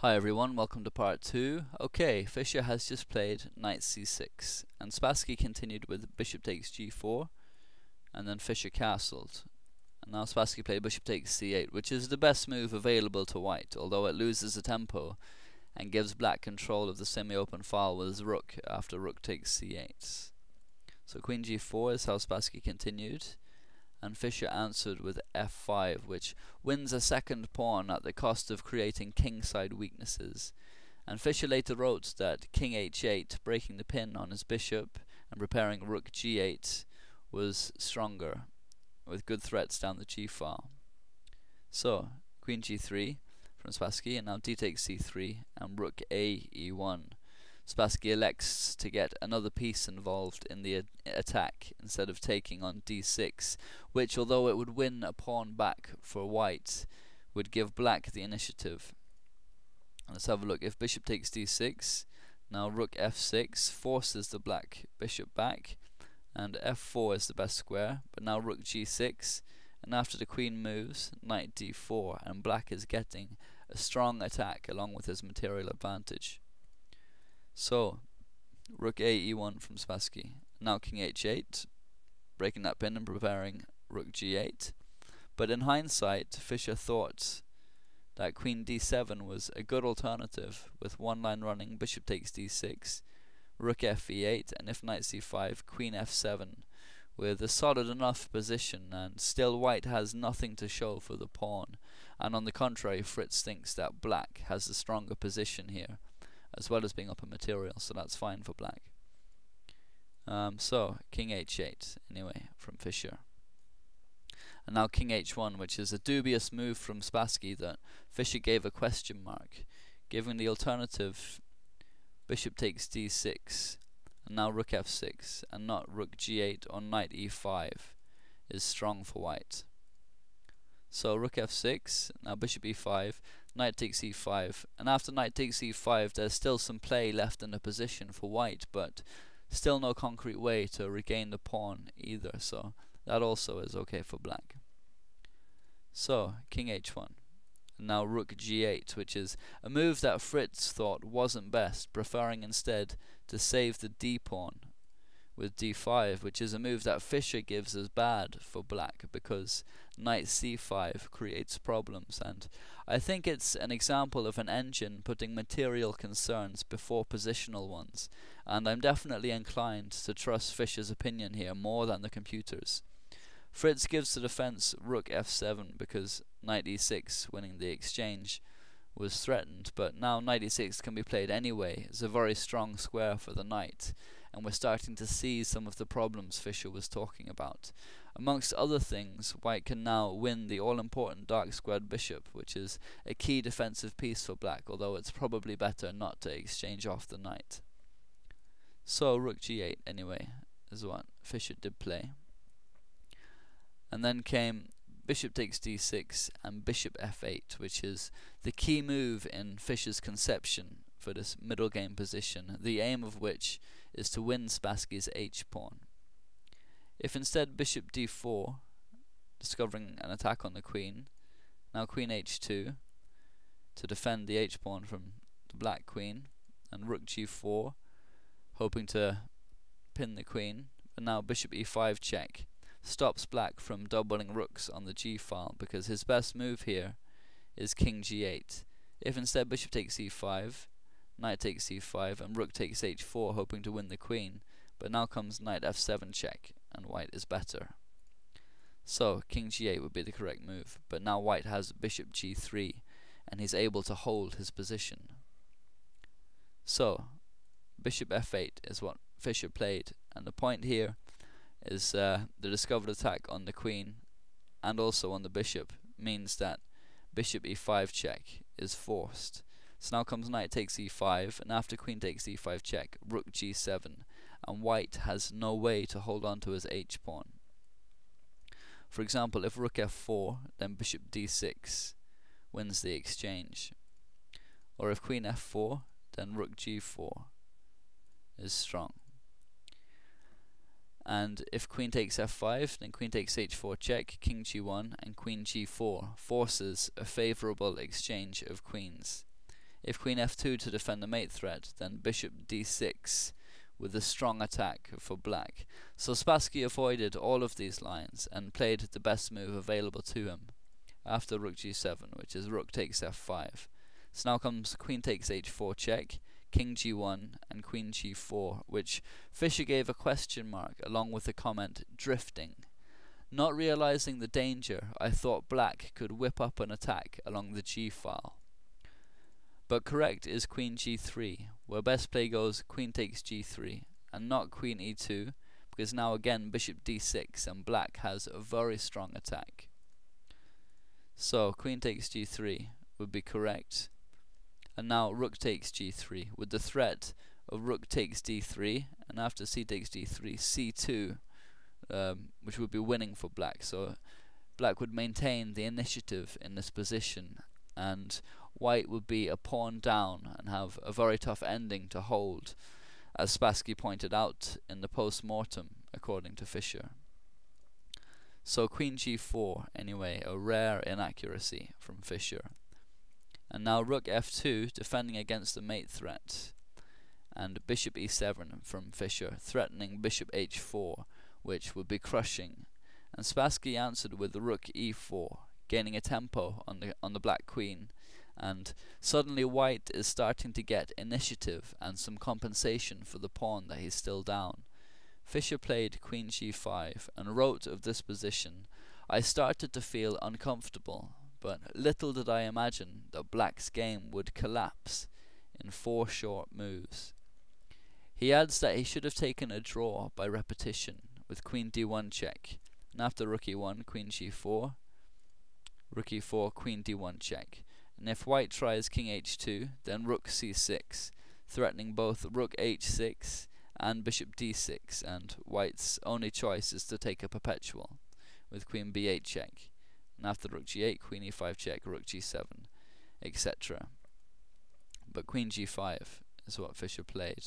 Hi everyone, welcome to part 2. Okay, Fischer has just played knight c6, and Spassky continued with bishop takes g4, and then Fischer castled. And now Spassky played bishop takes c8, which is the best move available to white, although it loses the tempo and gives black control of the semi-open file with his rook after rook takes c8. So queen g4 is how Spassky continued, and Fischer answered with f5, which wins a second pawn at the cost of creating kingside weaknesses. And Fischer later wrote that king h8, breaking the pin on his bishop and preparing rook g8, was stronger, with good threats down the g file. So, queen g3 from Spassky, and now d takes c3, and rook a e1. Spassky elects to get another piece involved in the attack instead of taking on d6, which, although it would win a pawn back for white, would give black the initiative. Let's have a look. If bishop takes d6, now rook f6 forces the black bishop back, and f4 is the best square, but now rook g6, and after the queen moves, knight d4, and black is getting a strong attack along with his material advantage. So, rook a e1 from Spassky. Now king h8, breaking that pin and preparing rook g8. But in hindsight, Fischer thought that queen d7 was a good alternative, with one line running bishop takes d6, rook f e8, and if knight c5, queen f7, with a solid enough position, and still white has nothing to show for the pawn. And on the contrary, Fritz thinks that black has the stronger position here, as well as being up in material, so that's fine for black. So, king h8, anyway, from Fischer. And now king h1, which is a dubious move from Spassky that Fischer gave a question mark, giving the alternative bishop takes d6, and now rook f6, and not rook g8 or knight e5 is strong for white. So rook f6, now bishop e5, knight takes e5, and after knight takes e5 there's still some play left in the position for white, but still no concrete way to regain the pawn either, so that also is okay for black. So, king h1, and now rook g8, which is a move that Fritz thought wasn't best, preferring instead to save the d pawn with d5, which is a move that Fischer gives as bad for black because knight c5 creates problems, and I think it's an example of an engine putting material concerns before positional ones, and I'm definitely inclined to trust Fischer's opinion here more than the computer's. Fritz gives the defense rook f7 because knight e6, winning the exchange, was threatened, but now knight e6 can be played anyway. It's a very strong square for the knight, and we're starting to see some of the problems Fischer was talking about. Amongst other things, white can now win the all-important dark squared bishop, which is a key defensive piece for black, although it's probably better not to exchange off the knight. So rook g8 anyway is what Fischer did play. And then came bishop takes d6 and bishop f8, which is the key move in Fischer's conception for this middle game position, the aim of which is to win Spassky's h-pawn. If instead bishop d4, discovering an attack on the queen, now queen h2 to defend the h-pawn from the black queen, and rook g4, hoping to pin the queen, but now bishop e5 check stops black from doubling rooks on the g file, because his best move here is king g8. If instead bishop takes e5, knight takes c5, and rook takes h4, hoping to win the queen, but now comes knight f7 check, and white is better. So king g8 would be the correct move, but now white has bishop g3, and he's able to hold his position. So bishop f8 is what Fischer played, and the point here is the discovered attack on the queen and also on the bishop means that bishop e5 check is forced. So now comes knight takes e5, and after queen takes e5 check, rook g7, and white has no way to hold on to his h-pawn. For example, if rook f4, then bishop d6 wins the exchange. Or if queen f4, then rook g4 is strong. And if queen takes f5, then queen takes h4 check, king g1, and queen g4 forces a favourable exchange of queens. If queen f2 to defend the mate threat, then bishop d6 with a strong attack for black. So Spassky avoided all of these lines and played the best move available to him after rook g7, which is rook takes f5. So now comes queen takes h4 check, king g1 and queen g4, which Fischer gave a question mark along with the comment drifting. Not realizing the danger, I thought black could whip up an attack along the g file. But correct is queen g3, where best play goes queen takes g3, and not queen e2, because now again bishop d6 and black has a very strong attack. So queen takes g3 would be correct, and now rook takes g3 with the threat of rook takes d3, and after c takes d3, c2, which would be winning for black. So black would maintain the initiative in this position, and white would be a pawn down and have a very tough ending to hold, as Spassky pointed out in the post-mortem, according to Fischer. So queen g4, anyway, a rare inaccuracy from Fischer. And now rook f2, defending against the mate threat, and bishop e7 from Fischer, threatening bishop h4, which would be crushing. And Spassky answered with the rook e4, gaining a tempo on the black queen, and suddenly white is starting to get initiative and some compensation for the pawn that he's still down. Fischer played queen g5 and wrote of this position, I started to feel uncomfortable, but little did I imagine that black's game would collapse in 4 short moves. He adds that he should have taken a draw by repetition with queen d1 check, and after rook e1, queen g4, rook e4, queen d1 check. And if white tries king h2, then rook c6, threatening both rook h6 and bishop d6, and white's only choice is to take a perpetual with queen b8 check, and after rook g8, queen e5 check, rook g7, etc. But queen g5 is what Fischer played.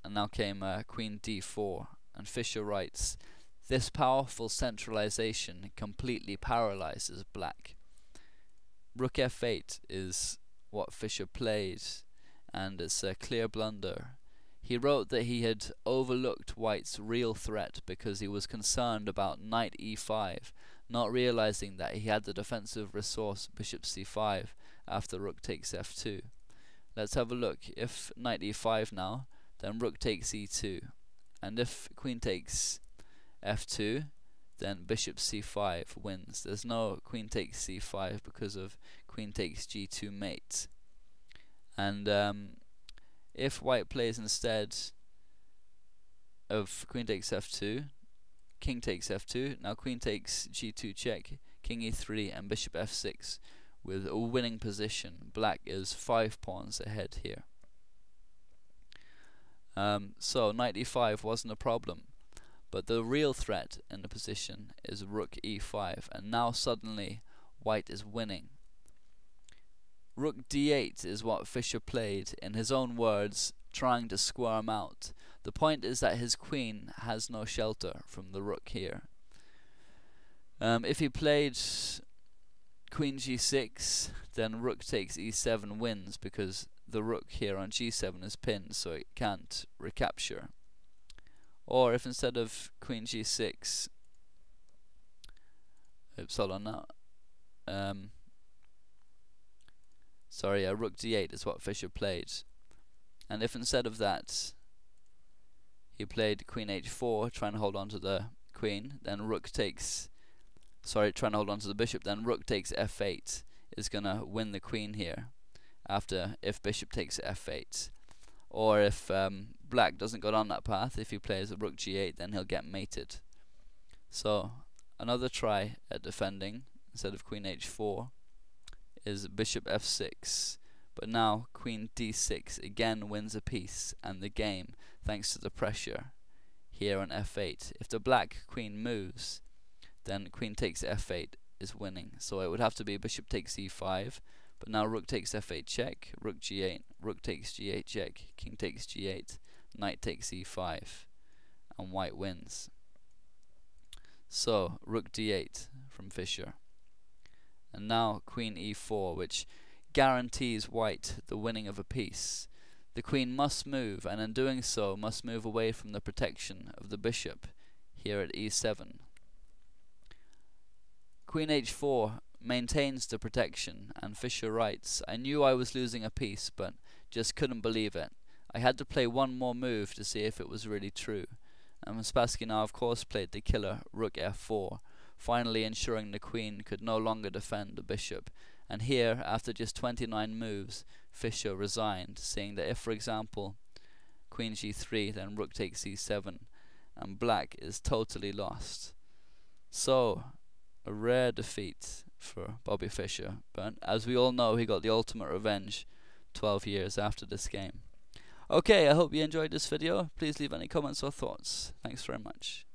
And now came queen d4, and Fischer writes, this powerful centralization completely paralyzes black. Rook f8 is what Fischer played, and it's a clear blunder. He wrote that he had overlooked white's real threat because he was concerned about knight e5, not realizing that he had the defensive resource bishop c5 after rook takes f2. Let's have a look. If knight e5 now, then rook takes e2, and if queen takes f2, then bishop c5 wins. There's no queen takes c5 because of queen takes g2 mate. And if white plays instead of queen takes f2, king takes f2, now queen takes g2 check, king e3 and bishop f6 with a winning position. Black is 5 pawns ahead here. So knight e5 wasn't a problem, but the real threat in the position is rook e5, and now suddenly white is winning. Rook d8 is what Fischer played, in his own words, trying to squirm out. The point is that his queen has no shelter from the rook here. If he played queen g6, then rook takes e7 wins, because the rook here on g7 is pinned, so it can't recapture. Or if instead of queen g6, oops, hold on now. Rook d8 is what Fischer played. And if instead of that he played queen h4, trying to hold on to the queen, then rook takes, trying to hold on to the bishop, then rook takes f8 is gonna win the queen here, after if bishop takes f8. Or if black doesn't go down that path, if he plays a rook g8, then he'll get mated. So another try at defending instead of queen h4 is bishop f6, but now queen d6 again wins a piece and the game, thanks to the pressure here on f8. If the black queen moves, then queen takes f8 is winning, so it would have to be bishop takes e5, but now rook takes f8 check, rook g8, rook takes g8 check, king takes g8, knight takes e5, and white wins. So rook d8 from Fischer. And now queen e4, which guarantees white the winning of a piece. The queen must move, and in doing so must move away from the protection of the bishop, here at e7. Queen h4 maintains the protection, and Fischer writes, "I knew I was losing a piece, but just couldn't believe it. I had to play one more move to see if it was really true." And Spassky now of course played the killer rook f4, finally ensuring the queen could no longer defend the bishop. And here, after just 29 moves, Fischer resigned, saying that if, for example, queen g3, then rook takes e7, and black is totally lost. So, a rare defeat for Bobby Fischer, but as we all know, he got the ultimate revenge 12 years after this game. Okay, I hope you enjoyed this video. Please leave any comments or thoughts. Thanks very much.